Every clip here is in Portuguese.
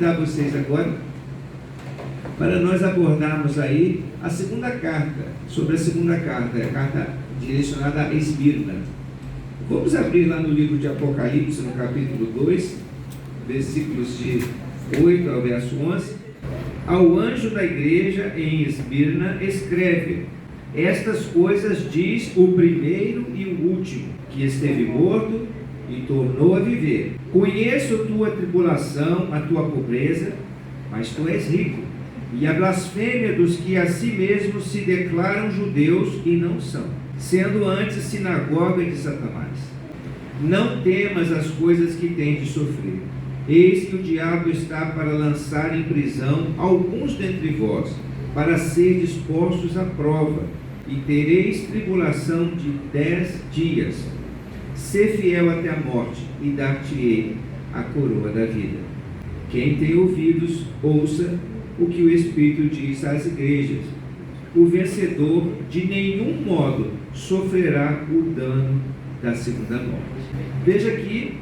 convidar vocês agora para nós abordarmos aí a segunda carta, sobre a segunda carta, a carta direcionada a Esmirna. Vamos abrir lá no livro de Apocalipse, no capítulo 2, versículos de 8 ao verso 11. Ao anjo da igreja em Esmirna escreve: estas coisas diz o primeiro e o último, que esteve morto e tornou a viver. Conheço tua tribulação, a tua pobreza, mas tu és rico, e a blasfêmia dos que a si mesmos se declaram judeus e não são, sendo antes sinagoga de Satanás. Não temas as coisas que tens de sofrer. Eis que o diabo está para lançar em prisão alguns dentre vós, para serdes postos à prova, e tereis tribulação de 10 dias. Sê fiel até a morte, e dar-te-ei a coroa da vida. Quem tem ouvidos, ouça o que o Espírito diz às igrejas. O vencedor de nenhum modo sofrerá o dano da segunda morte. Veja aqui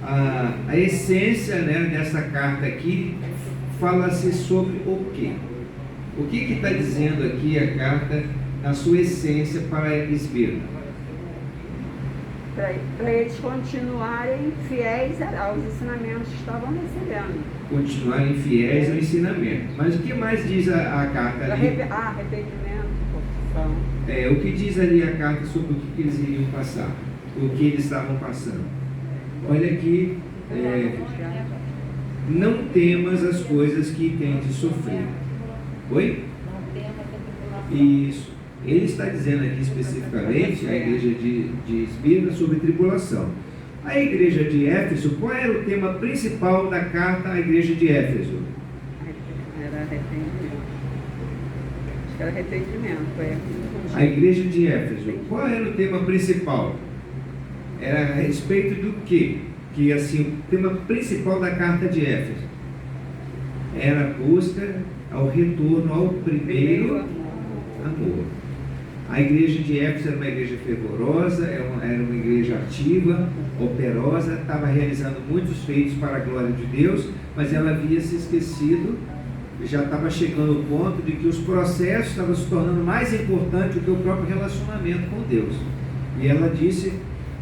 a essência, né, dessa carta aqui, fala-se sobre o quê? O que está dizendo aqui a carta na sua essência para Esmirna? Para eles continuarem fiéis aos ensinamentos que estavam recebendo. Continuarem fiéis ao ensinamento. Mas o que mais diz a carta ali? Arrependimento, confissão. O que diz ali a carta sobre o que eles iriam passar? O que eles estavam passando? Olha aqui, não temas as coisas que tens de sofrer. Oi? Isso. Ele está dizendo aqui especificamente, a igreja de Esmirna, sobre tribulação. A igreja de Éfeso, qual era o tema principal da carta à igreja de Éfeso? Era arrependimento. Acho que era arrependimento. A igreja de Éfeso, qual era o tema principal? Era a respeito do quê? Que assim, o tema principal da carta de Éfeso era a busca ao retorno ao primeiro amor. A igreja de Éfeso era uma igreja fervorosa, era uma igreja ativa, operosa, estava realizando muitos feitos para a glória de Deus, mas ela havia se esquecido, já estava chegando ao ponto de que os processos estavam se tornando mais importantes do que o próprio relacionamento com Deus. E ela disse,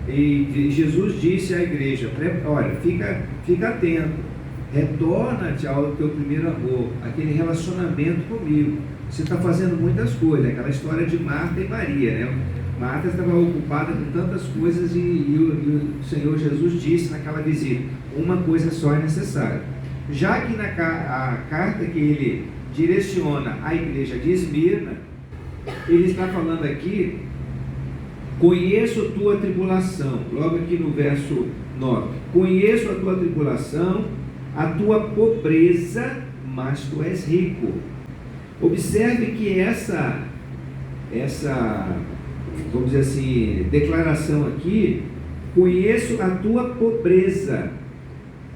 e Jesus disse à igreja: olha, fica atento, retorna-te ao teu primeiro amor, aquele relacionamento comigo. Você está fazendo muitas coisas, aquela história de Marta e Maria, né? Marta estava ocupada com tantas coisas e o Senhor Jesus disse naquela visita: uma coisa só é necessária. Já que a carta que ele direciona à igreja de Esmirna, ele está falando aqui: conheço tua tribulação, logo aqui no verso 9, conheço a tua tribulação, a tua pobreza, mas tu és rico. Observe que essa, vamos dizer assim, declaração aqui: conheço a tua pobreza.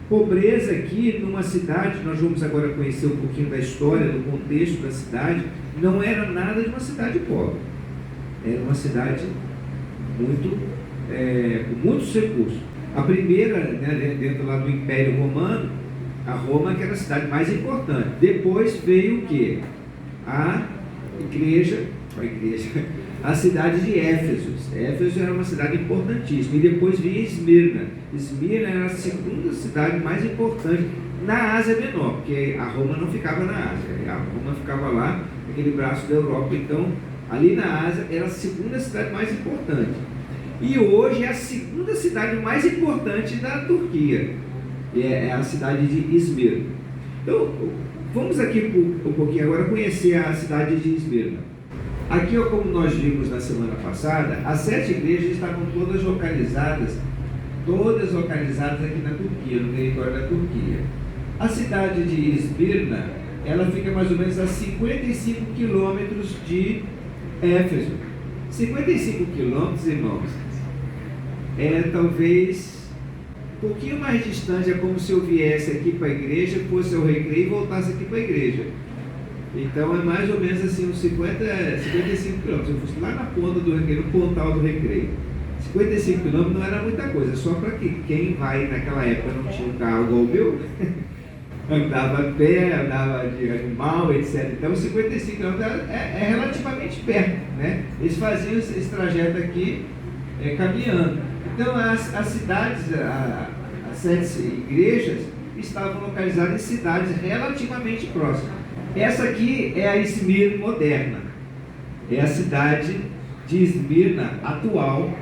Pobreza aqui numa cidade, nós vamos agora conhecer um pouquinho da história, do contexto da cidade, não era nada de uma cidade pobre. Era uma cidade com muitos recursos. A primeira, né, dentro lá do Império Romano, a Roma, que era a cidade mais importante. Depois veio o quê? A cidade de Éfeso. Éfeso era uma cidade importantíssima. E depois vinha Esmirna. Esmirna era a segunda cidade mais importante na Ásia Menor, porque a Roma não ficava na Ásia. A Roma ficava lá, naquele braço da Europa. Então, ali na Ásia, era a segunda cidade mais importante. E hoje é a segunda cidade mais importante da Turquia. É a cidade de Esmirna. Então, vamos aqui um pouquinho agora conhecer a cidade de Esmirna. Aqui, como nós vimos na semana passada, as 7 igrejas estavam todas localizadas aqui na Turquia, no território da Turquia. A cidade de Esmirna, ela fica mais ou menos a 55 quilômetros de Éfeso. 55 quilômetros, irmãos, talvez um pouquinho mais distante. É como se eu viesse aqui para a igreja, fosse ao Recreio e voltasse aqui para a igreja. Então é mais ou menos assim uns 55 quilômetros. Eu fosse lá na ponta do Recreio, no pontal do Recreio. 55 quilômetros não era muita coisa, só para quem vai naquela época não tinha um carro igual o meu. andava a pé, andava de animal, etc. Então 55 quilômetros é relativamente perto, né? Eles faziam esse trajeto aqui caminhando. Então as cidades, as 7 igrejas estavam localizadas em cidades relativamente próximas. Essa aqui é a Esmirna moderna, é a cidade de Esmirna atual,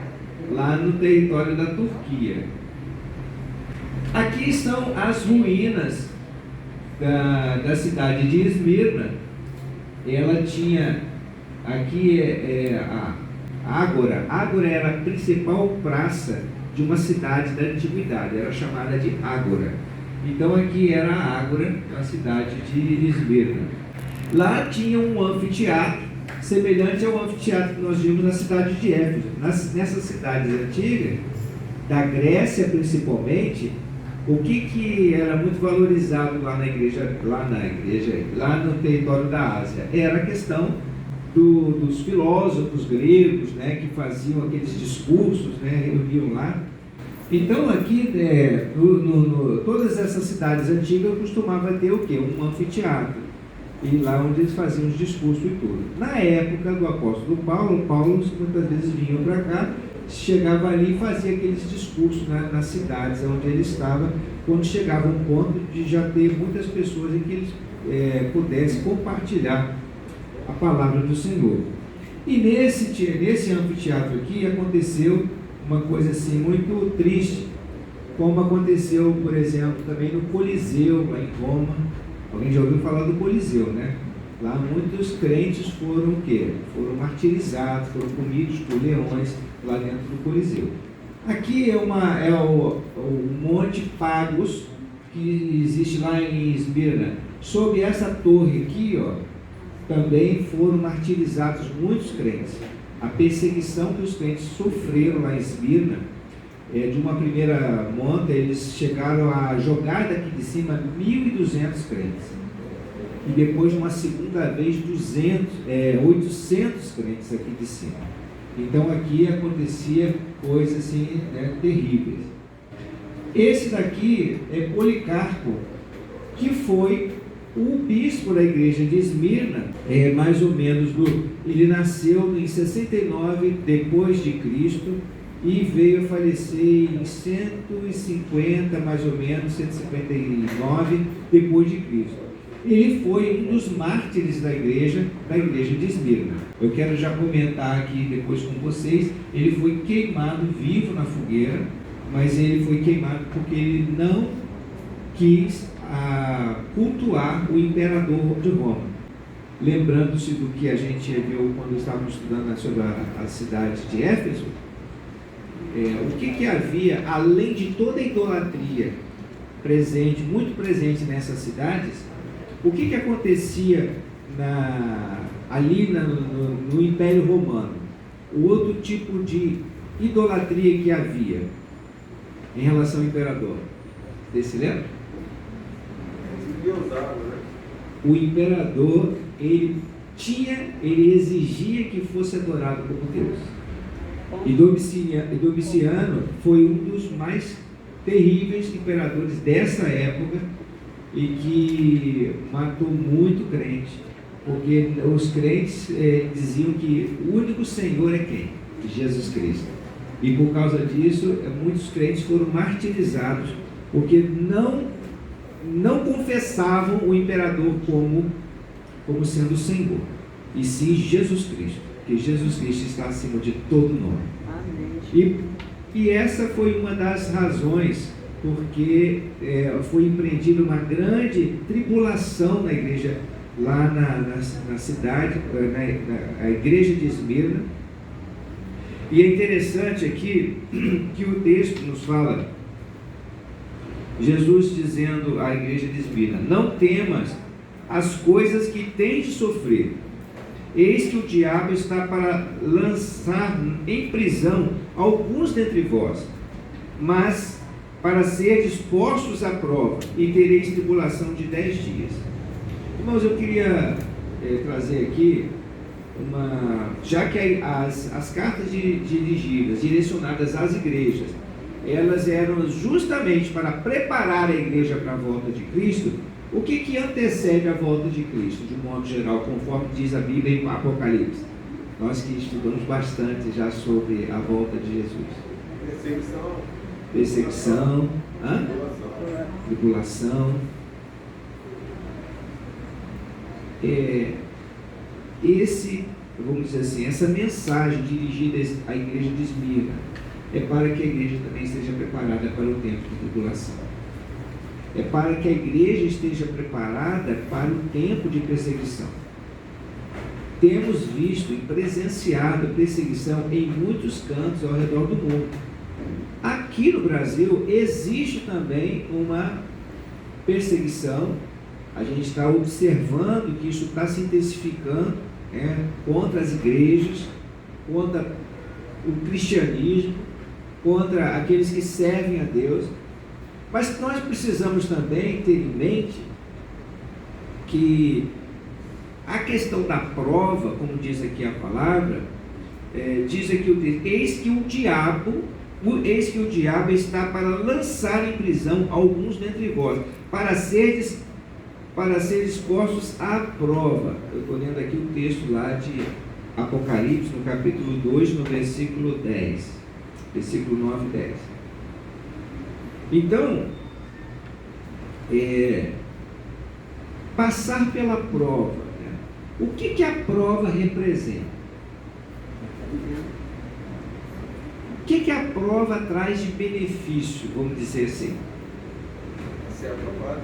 lá no território da Turquia. Aqui estão as ruínas da cidade de Esmirna. Ela tinha, aqui a Ágora. Ágora era a principal praça de uma cidade da antiguidade, era chamada de Ágora. Então aqui era a Ágora, a cidade de Esmirna. Lá tinha um anfiteatro, semelhante ao anfiteatro que nós vimos na cidade de Éfeso. Nessas cidades antigas, da Grécia principalmente, o que era muito valorizado lá no território da Ásia? Era a questão dos filósofos gregos, né, que faziam aqueles discursos, né, reuniam lá. Então aqui, todas essas cidades antigas costumava ter o quê? Um anfiteatro. E lá onde eles faziam os discursos e tudo. Na época do apóstolo Paulo muitas vezes vinha para cá, chegava ali e fazia aqueles discursos nas cidades onde ele estava, quando chegava um ponto de já ter muitas pessoas em que eles pudessem compartilhar a palavra do Senhor. E nesse anfiteatro aqui aconteceu uma coisa assim muito triste, como aconteceu, por exemplo, também no Coliseu, lá em Roma. Alguém já ouviu falar do Coliseu, né? Lá muitos crentes foram o quê? Foram martirizados, foram comidos por leões lá dentro do Coliseu. Aqui é o Monte Pagos, que existe lá em Esmirna. Sob essa torre aqui, ó, também foram martirizados muitos crentes. A perseguição que os crentes sofreram lá em Esmirna, de uma primeira monta, eles chegaram a jogar daqui de cima 1.200 crentes. E depois, uma segunda vez, 800 crentes aqui de cima. Então aqui acontecia coisas assim, né, terríveis. Esse daqui é Policarpo, que foi o bispo da igreja de Esmirna, mais ou menos, ele nasceu em 69 depois de Cristo e veio a falecer em 150, mais ou menos, 159 depois de Cristo. Ele foi um dos mártires da igreja de Esmirna. Eu quero já comentar aqui depois com vocês, ele foi queimado vivo na fogueira, mas ele foi queimado porque ele não quis cultuar o imperador de Roma. Lembrando-se do que a gente viu quando estávamos estudando sobre a cidade de Éfeso, o que havia, além de toda a idolatria muito presente nessas cidades, o que acontecia ali no Império Romano? O outro tipo de idolatria que havia em relação ao imperador. Você se lembra? O imperador, ele exigia que fosse adorado como Deus. E Domiciano foi um dos mais terríveis imperadores dessa época e que matou muito crente, porque os crentes diziam que o único Senhor é quem? Jesus Cristo. E por causa disso, muitos crentes foram martirizados, porque não confessavam o imperador como sendo o Senhor, e sim Jesus Cristo, porque Jesus Cristo está acima de todo nome. Amém. E essa foi uma das razões porque foi empreendida uma tribulação na igreja, lá na cidade, na igreja de Esmirna. E é interessante aqui que o texto nos fala, Jesus dizendo à igreja de Esmirna: não temas as coisas que tens de sofrer, eis que o diabo está para lançar em prisão alguns dentre vós, mas para serdes postos à prova, e tereis tribulação de 10 dias. Irmãos, eu queria trazer aqui já que as cartas dirigidas, direcionadas às igrejas, elas eram justamente para preparar a igreja para a volta de Cristo. O que antecede a volta de Cristo, de um modo geral, conforme diz a Bíblia em Apocalipse? Nós que estudamos bastante já sobre a volta de Jesus. Perseguição. Tribulação. Vamos dizer assim, essa mensagem dirigida à igreja de Esmirna é para que a igreja também esteja preparada para o tempo de tribulação. É para que a igreja esteja preparada para o tempo de perseguição. Temos visto e presenciado perseguição em muitos cantos ao redor do mundo. Aqui no Brasil existe também uma perseguição. A gente está observando que isso está se intensificando contra as igrejas, contra o cristianismo, contra aqueles que servem a Deus. Mas nós precisamos também ter em mente que a questão da prova, como diz aqui a palavra, diz aqui o texto, eis que o diabo está para lançar em prisão alguns dentre vós, para seres postos à prova. Eu estou lendo aqui o texto lá de Apocalipse, no capítulo 2, no versículo 10, versículo 9 e 10. Então, passar pela prova, né? O que a prova representa? O que a prova traz de benefício, vamos dizer assim? Ser aprovado.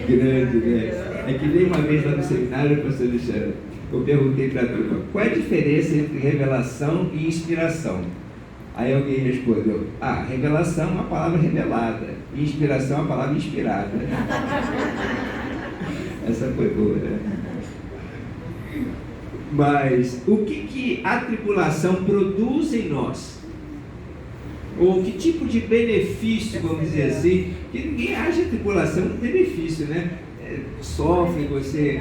Grande, né? É que nem uma vez lá no seminário, pastor Alexandre, eu perguntei para a turma, qual é a diferença entre revelação e inspiração? Aí alguém respondeu, revelação é uma palavra revelada, e inspiração é uma palavra inspirada. Essa foi boa, né? Mas o que a tribulação produz em nós? Ou que tipo de benefício, vamos dizer assim, que ninguém acha a tribulação um benefício, né? Sofre, você...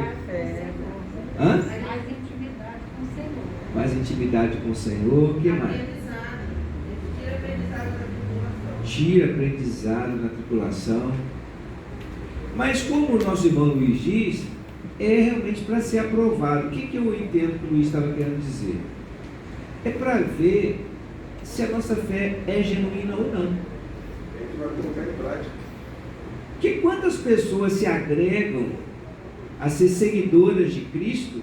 Mais intimidade com o Senhor. Mais intimidade com o Senhor, o que mais? Tira aprendizado na tribulação. Mas como o nosso irmão Luiz diz, é realmente para ser aprovado. O que eu entendo que o Luiz estava querendo dizer? É para ver se a nossa fé é genuína ou não. A gente vai colocar em prática. Porque quantas pessoas se agregam a ser seguidoras de Cristo,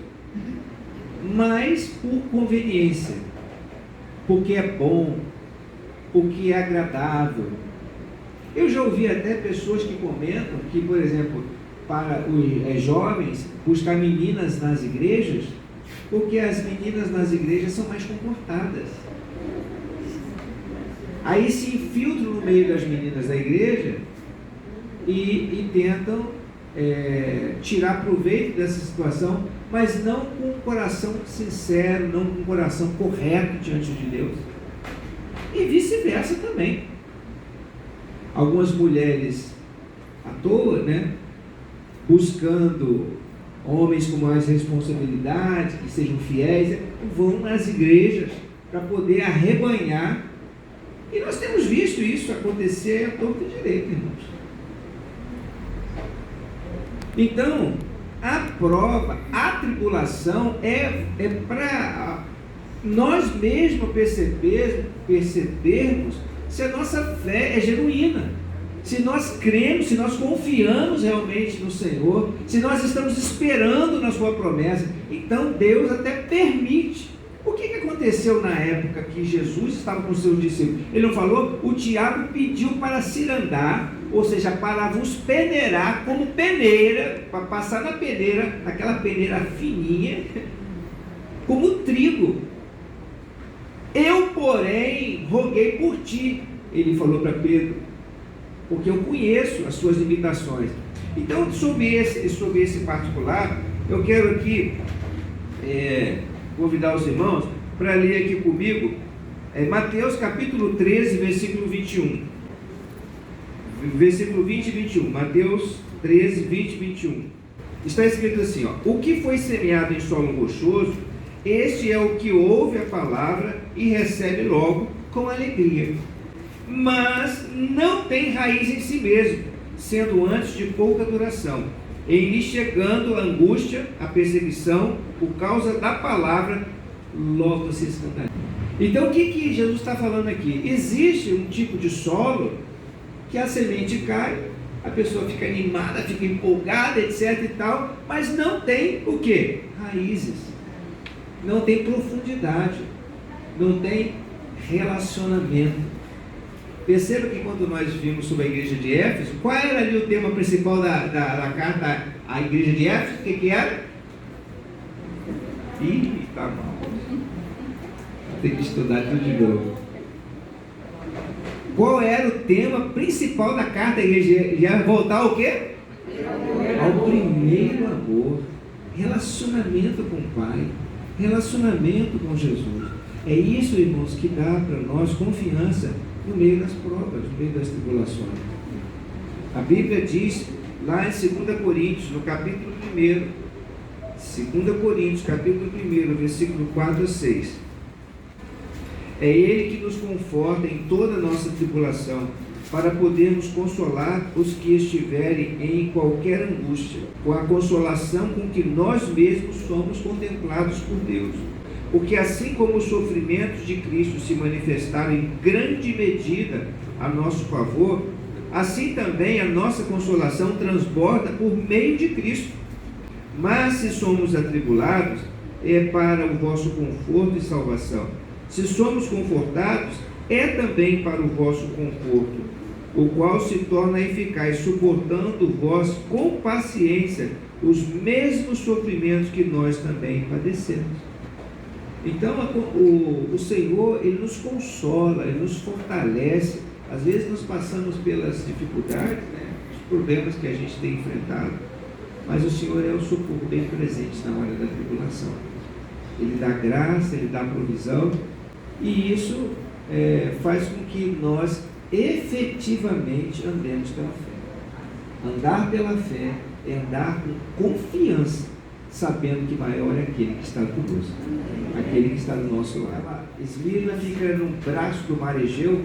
mas por conveniência, porque é bom, porque é agradável. Eu já ouvi até pessoas que comentam que, por exemplo, para os jovens buscar meninas nas igrejas, porque as meninas nas igrejas são mais comportadas. Aí se infiltram no meio das meninas da igreja e tentam tirar proveito dessa situação, mas não com um coração sincero, não com um coração correto diante de Deus. E vice-versa também. Algumas mulheres à toa, né, buscando homens com mais responsabilidade, que sejam fiéis, vão nas igrejas para poder arrebanhar. E nós temos visto isso acontecer à torta e direita, irmãos. Então, a prova, a tribulação é para nós mesmos percebermos se a nossa fé é genuína, se nós cremos, se nós confiamos realmente no Senhor, se nós estamos esperando na sua promessa. Então Deus até permite. O que aconteceu na época que Jesus estava com os seus discípulos? Ele não falou? O diabo pediu para cirandar, ou seja, para vos peneirar como peneira, para passar na peneira, naquela peneira fininha, como trigo. Eu, porém, roguei por ti, ele falou para Pedro, porque eu conheço as suas limitações. Então, sobre esse particular, eu quero aqui convidar os irmãos para ler aqui comigo Mateus capítulo 13, versículo 21. Versículo 20 e 21. Mateus 13, 20 e 21. Está escrito assim, o que foi semeado em solo rochoso, este é o que ouve a palavra e recebe logo com alegria, mas não tem raiz em si mesmo, sendo antes de pouca duração, em lhe chegando a angústia, a perseguição, por causa da palavra, logo se escandalizam. Então o que Jesus está falando aqui? Existe um tipo de solo que a semente cai, a pessoa fica animada, fica empolgada, etc e tal, mas não tem o quê? Raízes, não tem profundidade, não tem relacionamento. Perceba que quando nós vimos sobre a igreja de Éfeso, qual era ali o tema principal da carta à igreja de Éfeso? O que era? Ih, tá mal. Tem que estudar tudo de novo. Qual era o tema principal da carta à igreja de Éfeso? Voltar ao quê? Ao primeiro amor. Relacionamento com o Pai. Relacionamento com Jesus. É isso, irmãos, que dá para nós confiança no meio das provas, no meio das tribulações. A Bíblia diz lá em 2 Coríntios, no capítulo 1, 2 Coríntios, capítulo 1, versículo 4 a 6. É Ele que nos conforta em toda a nossa tribulação, para podermos consolar os que estiverem em qualquer angústia, com a consolação com que nós mesmos somos contemplados por Deus. Porque assim como os sofrimentos de Cristo se manifestaram em grande medida a nosso favor, assim também a nossa consolação transborda por meio de Cristo. Mas se somos atribulados, é para o vosso conforto e salvação. Se somos confortados, é também para o vosso conforto, o qual se torna eficaz, suportando vós com paciência os mesmos sofrimentos que nós também padecemos. Então o Senhor, Ele nos consola, Ele nos fortalece. Às vezes nós passamos pelas dificuldades, os problemas que a gente tem enfrentado, mas o Senhor é o socorro bem presente na hora da tribulação. Ele dá graça, Ele dá provisão, e isso faz com que nós efetivamente andemos pela fé. Andar pela fé é andar com confiança, sabendo que maior é aquele que está conosco, aquele que está do nosso lado. Esmirna fica no braço do mar Egeu,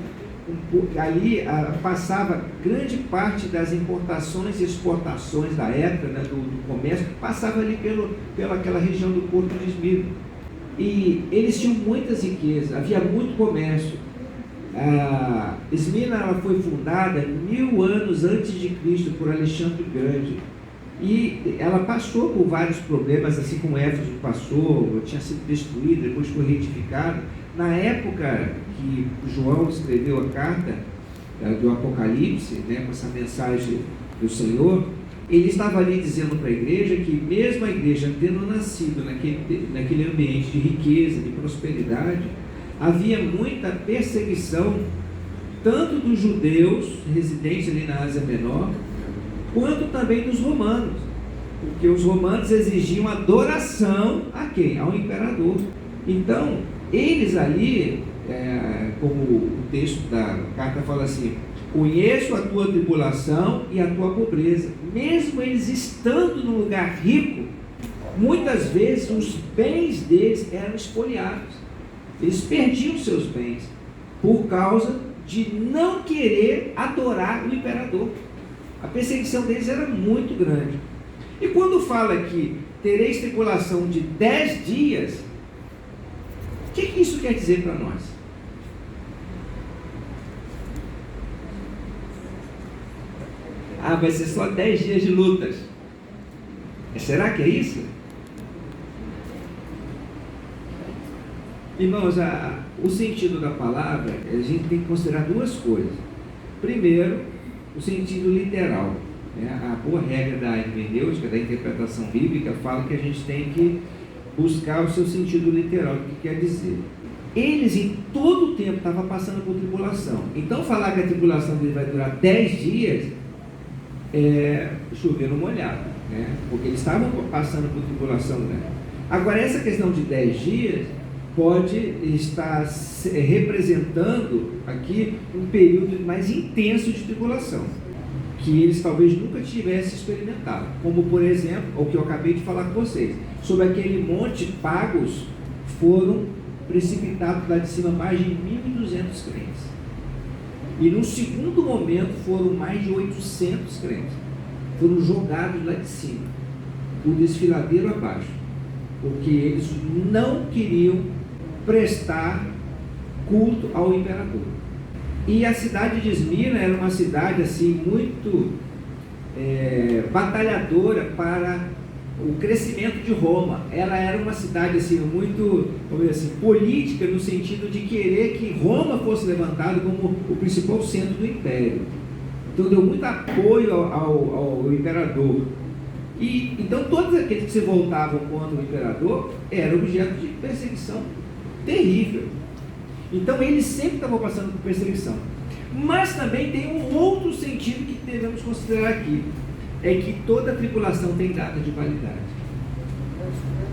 ali passava grande parte das importações e exportações da época, do comércio, passava ali pelaquela região do porto de Esmirna. E eles tinham muitas riquezas, havia muito comércio. Esmirna ela foi fundada 1000 anos antes de Cristo por Alexandre o Grande. E ela passou por vários problemas, assim como Éfeso passou, tinha sido destruída, depois foi reedificada. Na época que João escreveu a carta do Apocalipse, com essa mensagem do Senhor, ele estava ali dizendo para a igreja que mesmo a igreja tendo nascido naquele ambiente de riqueza, de prosperidade, havia muita perseguição, tanto dos judeus residentes ali na Ásia Menor, quanto também dos romanos, porque os romanos exigiam adoração a quem? Ao imperador. Então, eles ali, como o texto da carta fala assim, conheço a tua tribulação e a tua pobreza. Mesmo eles estando num lugar rico, muitas vezes os bens deles eram espoliados. Eles perdiam seus bens por causa de não querer adorar o imperador. A perseguição deles era muito grande. E quando fala que tereis tribulação de 10 dias, o que isso quer dizer para nós? Vai ser só 10 dias de lutas. Será que é isso? Irmãos, o sentido da palavra, a gente tem que considerar duas coisas. Primeiro, o sentido literal. A boa regra da hermenêutica, da interpretação bíblica, fala que a gente tem que buscar o seu sentido literal, o que quer dizer. Eles em todo o tempo estavam passando por tribulação. Então falar que a tribulação deles vai durar 10 dias é chover no molhado, porque eles estavam passando por tribulação grande. Agora, essa questão de 10 dias pode estar representando aqui um período mais intenso de tribulação, que eles talvez nunca tivessem experimentado, como por exemplo, o que eu acabei de falar com vocês, sobre aquele monte Pagos, foram precipitados lá de cima mais de 1.200 crentes. E num segundo momento foram mais de 800 crentes. Foram jogados lá de cima, o desfiladeiro abaixo, porque eles não queriam prestar culto ao imperador. E a cidade de Esmirna era uma cidade assim muito batalhadora para o crescimento de Roma. Ela era uma cidade assim muito, vamos dizer assim, política, no sentido de querer que Roma fosse levantada como o principal centro do império. Então deu muito apoio ao imperador. E então todos aqueles que se voltavam contra o imperador eram objeto de perseguição terrível. Então eles sempre estavam passando por perseguição. Mas também tem um outro sentido que devemos considerar aqui, é que toda tribulação tem data de validade.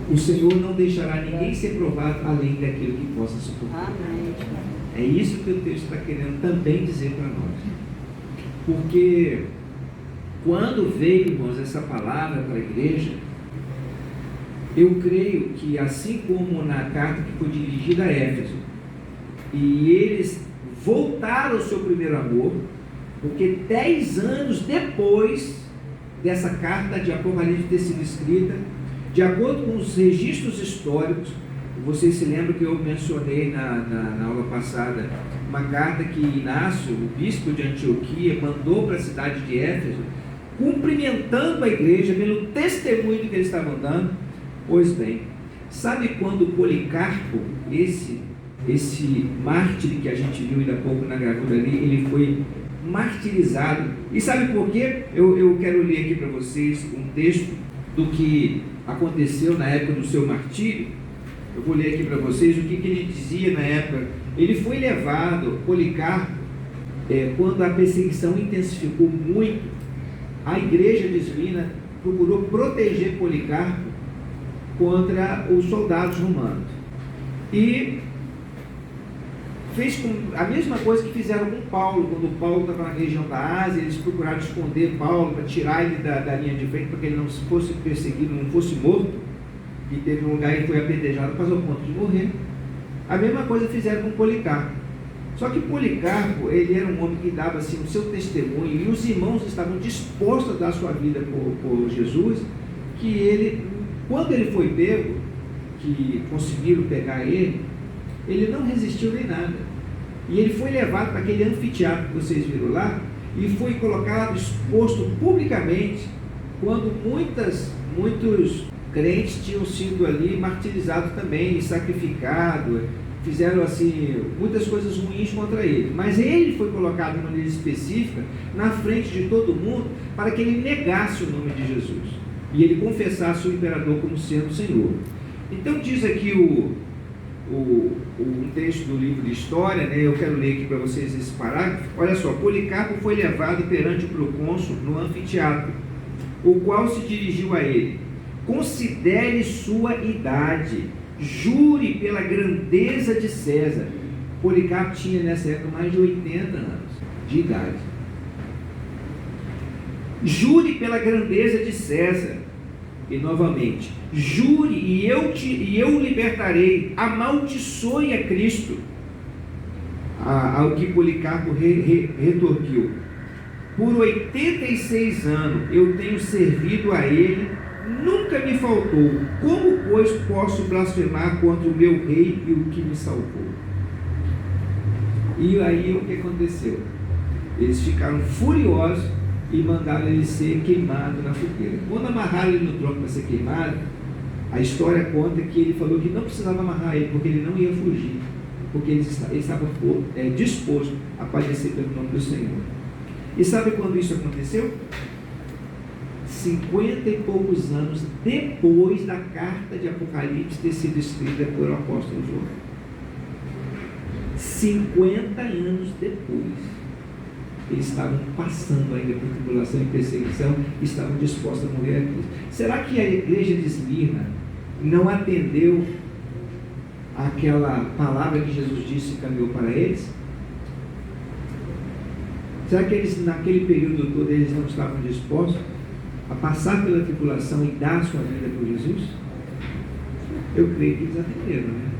O Senhor não deixará ninguém ser provado além daquilo que possa suportar. Amém. É isso que o texto está querendo também dizer para nós. Porque quando veio, irmãos, essa palavra para a igreja, eu creio que assim como na carta que foi dirigida a Éfeso, e eles voltaram ao seu primeiro amor, porque 10 anos depois dessa carta de Apocalipse ter sido escrita, de acordo com os registros históricos, vocês se lembram que eu mencionei na aula passada, uma carta que Inácio, o bispo de Antioquia, mandou para a cidade de Éfeso, cumprimentando a igreja pelo testemunho que eles estavam dando. Pois bem, sabe quando Policarpo, esse mártir que a gente viu ainda há pouco na gravura ali, ele foi martirizado? E sabe por quê? Eu quero ler aqui para vocês um texto do que aconteceu na época do seu martírio. Eu vou ler aqui para vocês o que ele dizia na época. Ele foi levado, Policarpo, quando a perseguição intensificou muito, a igreja de Esmirna procurou proteger Policarpo contra os soldados romanos. E fez a mesma coisa que fizeram com Paulo. Quando Paulo estava na região da Ásia, eles procuraram esconder Paulo para tirar ele da linha de frente, para que ele não fosse perseguido, não fosse morto. E teve um lugar que foi apedrejado quase ao ponto de morrer. A mesma coisa fizeram com Policarpo. Só que Policarpo, ele era um homem que dava assim, o seu testemunho, e os irmãos estavam dispostos a dar sua vida por Jesus, que ele, quando ele foi pego, que conseguiram pegar ele não resistiu nem nada. E ele foi levado para aquele anfiteatro que vocês viram lá, e foi colocado, exposto publicamente, quando muitos crentes tinham sido ali martirizados também, sacrificados, fizeram assim muitas coisas ruins contra ele, mas ele foi colocado de maneira específica na frente de todo mundo para que ele negasse o nome de Jesus e ele confessasse o imperador como sendo o Senhor. Então diz aqui um texto do livro de História, né? Eu quero ler aqui para vocês esse parágrafo. Olha só: Policarpo foi levado perante o procônsul no anfiteatro, o qual se dirigiu a ele: considere sua idade, jure pela grandeza de César. Policarpo tinha nessa época mais de 80 anos de idade. Jure pela grandeza de César. E novamente: jure e eu o libertarei. Amaldiçoe a Cristo. Ao que Policarpo retorquiu: por 86 anos eu tenho servido a ele, nunca me faltou. Como, pois, posso blasfemar contra o meu rei e o que me salvou? E aí o que aconteceu? Eles ficaram furiosos e mandaram ele ser queimado na fogueira. Quando amarraram ele no tronco para ser queimado, a história conta que ele falou que não precisava amarrar ele, porque ele não ia fugir, porque ele estava disposto a padecer pelo nome do Senhor. E sabe quando isso aconteceu? 50 e poucos anos depois da carta de Apocalipse ter sido escrita pelo apóstolo João. 50 anos depois. Eles estavam passando ainda por tribulação e perseguição, e estavam dispostos a morrer a Cristo. Será que a igreja de Esmirna não atendeu àquela palavra que Jesus disse e caminhou para eles? Será que eles, naquele período todo, eles não estavam dispostos a passar pela tribulação e dar sua vida por Jesus? Eu creio que eles atenderam, né?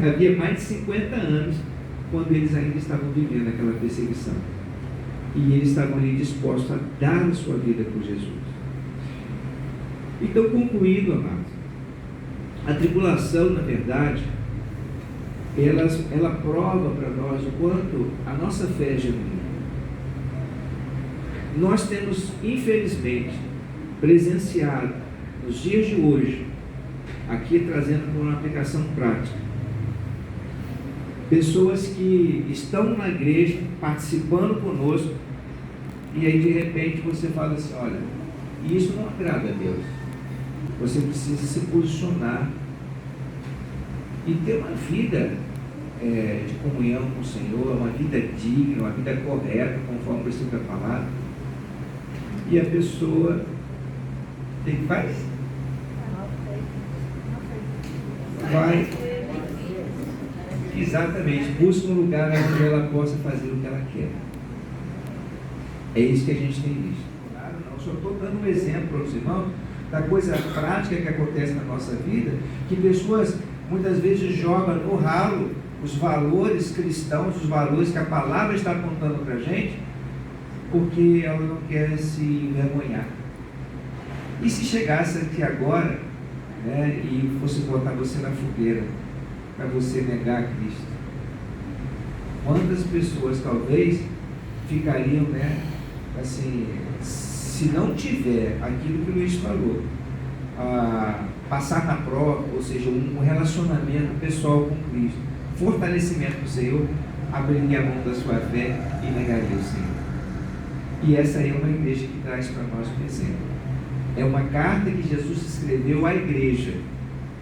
Havia mais de 50 anos quando eles ainda estavam vivendo aquela perseguição. E eles estavam ali dispostos a dar a sua vida por Jesus. Então, concluindo, amados, a tribulação, na verdade, ela prova para nós o quanto a nossa fé é genuína. Nós temos, infelizmente, presenciado nos dias de hoje, aqui trazendo por uma aplicação prática, pessoas que estão na igreja, participando conosco, e aí de repente você fala assim: olha, isso não agrada a Deus. Você precisa se posicionar e ter uma vida de comunhão com o Senhor, uma vida digna, uma vida correta, conforme o princípio da palavra. E a pessoa tem que fazer. Vai, exatamente, busca um lugar onde ela possa fazer o que ela quer. É isso que a gente tem visto. Claro, não, só estou dando um exemplo para os irmãos da coisa prática que acontece na nossa vida, que pessoas muitas vezes jogam no ralo os valores cristãos, os valores que a palavra está apontando para a gente, porque ela não quer se envergonhar. E se chegasse aqui agora, né, e fosse botar você na fogueira para você negar a Cristo, quantas pessoas talvez ficariam, né, assim, se não tiver aquilo que o Luiz falou, passar na prova, ou seja, um relacionamento pessoal com Cristo, fortalecimento do Senhor, abriria a mão da sua fé e negaria o Senhor. E essa aí é uma igreja que traz para nós um exemplo. É uma carta que Jesus escreveu à igreja.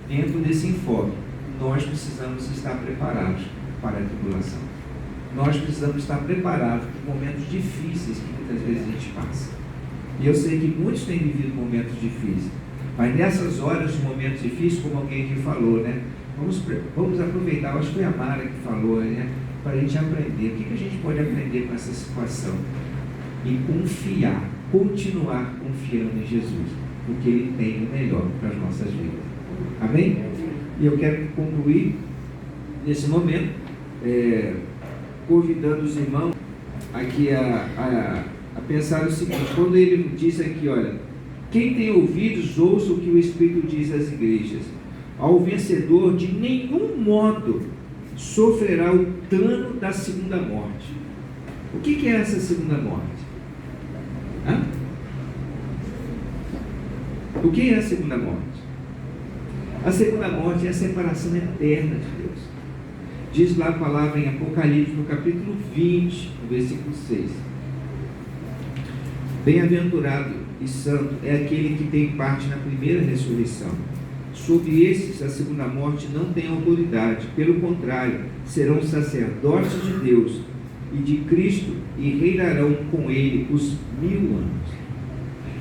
Dentro desse enfoque, nós precisamos estar preparados para a tribulação. Nós precisamos estar preparados para os momentos difíceis que muitas vezes a gente passa. E eu sei que muitos têm vivido momentos difíceis, mas nessas horas de momentos difíceis, como alguém aqui falou, né? Vamos aproveitar, acho que foi a Mara que falou, né? Para a gente aprender. O que a gente pode aprender com essa situação? E confiar, continuar confiando em Jesus, porque Ele tem o melhor para as nossas vidas. Amém? E eu quero concluir nesse momento, convidando os irmãos aqui a pensar o seguinte: quando ele diz aqui, olha, quem tem ouvidos, ouça o que o Espírito diz às igrejas. Ao vencedor, de nenhum modo sofrerá o dano da segunda morte. O que é essa segunda morte? Hã? O que é a segunda morte? A segunda morte é a separação eterna de Deus. Diz lá a palavra em Apocalipse, no capítulo 20, no versículo 6. Bem-aventurado e santo é aquele que tem parte na primeira ressurreição. Sobre esses, a segunda morte não tem autoridade. Pelo contrário, serão sacerdotes de Deus e de Cristo e reinarão com Ele os 1000 anos.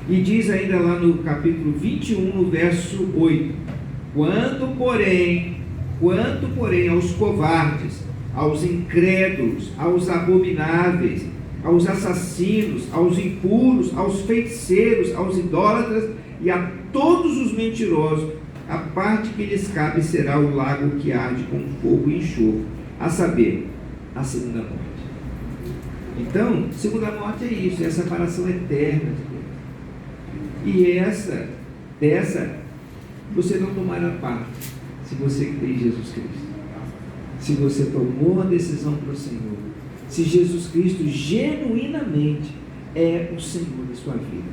E diz ainda lá no capítulo 21, no verso 8: Quanto, porém, aos covardes, aos incrédulos, aos abomináveis, aos assassinos, aos impuros, aos feiticeiros, aos idólatras e a todos os mentirosos, a parte que lhes cabe será o lago que arde com fogo e enxofre, a saber, a segunda morte. Então, segunda morte é isso, é a separação eterna de Deus. E dessa você não tomará parte, se você crê em Jesus Cristo. Se você tomou a decisão para o Senhor, se Jesus Cristo genuinamente é o Senhor da sua vida,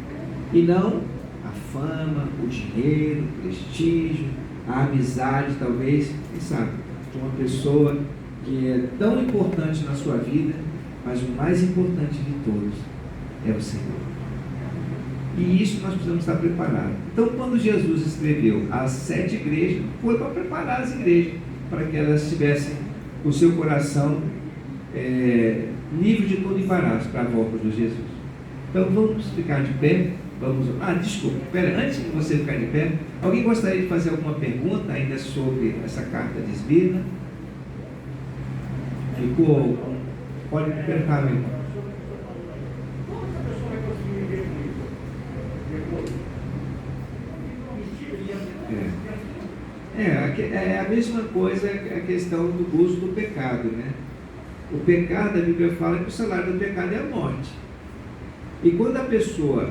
e não a fama, o dinheiro, o prestígio, a amizade, talvez, quem sabe, de uma pessoa que é tão importante na sua vida, mas o mais importante de todos é o Senhor. E isso nós precisamos estar preparados. Então, quando Jesus escreveu as 7 igrejas, foi para preparar as igrejas, para que elas tivessem o seu coração livre de todo embaraço para a volta de Jesus. Então, vamos ficar de pé. Desculpa, antes de você ficar de pé, alguém gostaria de fazer alguma pergunta ainda sobre essa carta de Esmirna? Ficou? Pode perguntar, meu irmão. É a mesma coisa a questão do uso do pecado, né? O pecado, a Bíblia fala que o salário do pecado é a morte. E quando a pessoa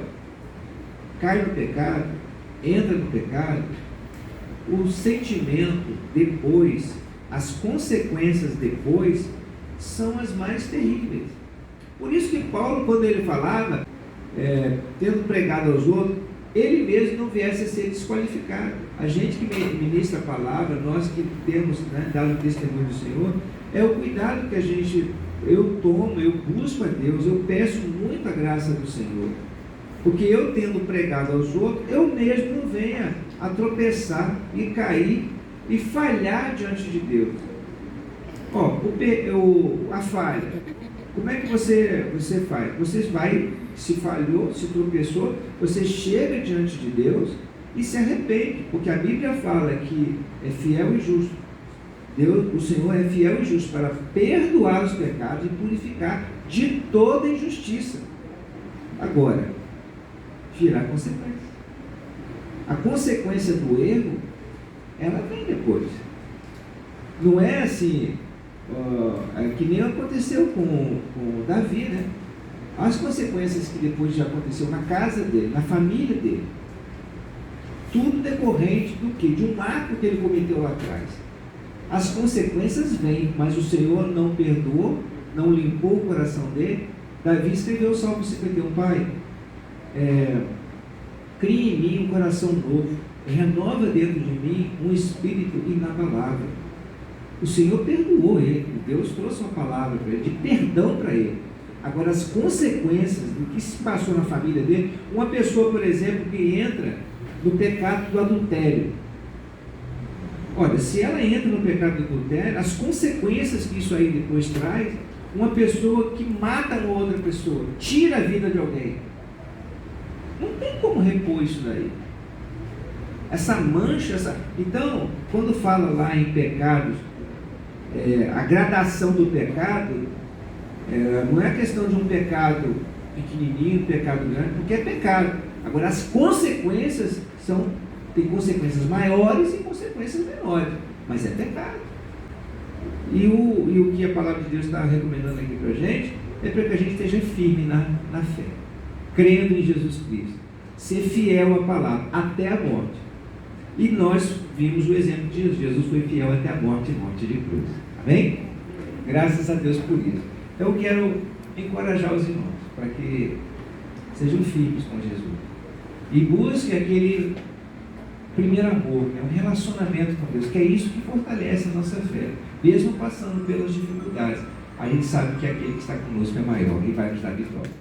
cai no pecado, entra no pecado, o sentimento depois, as consequências depois, são as mais terríveis. Por isso que Paulo, quando ele falava, tendo pregado aos outros, ele mesmo não viesse a ser desqualificado. A gente que ministra a palavra, nós que temos, né, dado o testemunho do Senhor, é o cuidado que eu tomo, eu busco a Deus, eu peço muito a graça do Senhor. Porque eu tendo pregado aos outros, eu mesmo não venha a tropeçar e cair e falhar diante de Deus. A falha. Como é que você faz? Você vai, se falhou, se tropeçou, você chega diante de Deus e se arrepende, porque a Bíblia fala que é fiel e justo. O Senhor é fiel e justo para perdoar os pecados e purificar de toda injustiça. Agora, virá consequência. A consequência do erro, ela vem depois. Não é assim, que nem aconteceu com Davi, né? As consequências que depois já aconteceu na casa dele, na família dele, tudo decorrente do quê? De um ato que ele cometeu lá atrás. As consequências vêm, mas o Senhor não perdoou, não limpou o coração dele. Davi escreveu o Salmo 51, Pai, cria em mim um coração novo, renova dentro de mim um espírito inabalável. O Senhor perdoou ele, Deus trouxe uma palavra para ele, de perdão para ele. Agora, as consequências do que se passou na família dele, uma pessoa, por exemplo, que entra no pecado do adultério. Olha, se ela entra no pecado do adultério, as consequências que isso aí depois traz, uma pessoa que mata uma outra pessoa, tira a vida de alguém, não tem como repor isso daí. Essa mancha, Então, quando fala lá em pecados, a gradação do pecado, não é questão de um pecado pequenininho, um pecado grande, porque é pecado. Agora, as consequências tem consequências maiores e consequências menores, mas é pecado. E o que a palavra de Deus está recomendando aqui para a gente é para que a gente esteja firme na fé, crendo em Jesus Cristo, ser fiel à palavra até a morte. E nós vimos o exemplo de Jesus. Jesus foi fiel até a morte de cruz. Amém? Graças a Deus por isso. Eu quero encorajar os irmãos para que sejam firmes com Jesus e busquem aquele primeiro amor, um relacionamento com Deus, que é isso que fortalece a nossa fé, mesmo passando pelas dificuldades. A gente sabe que aquele que está conosco é maior e vai nos dar vitória.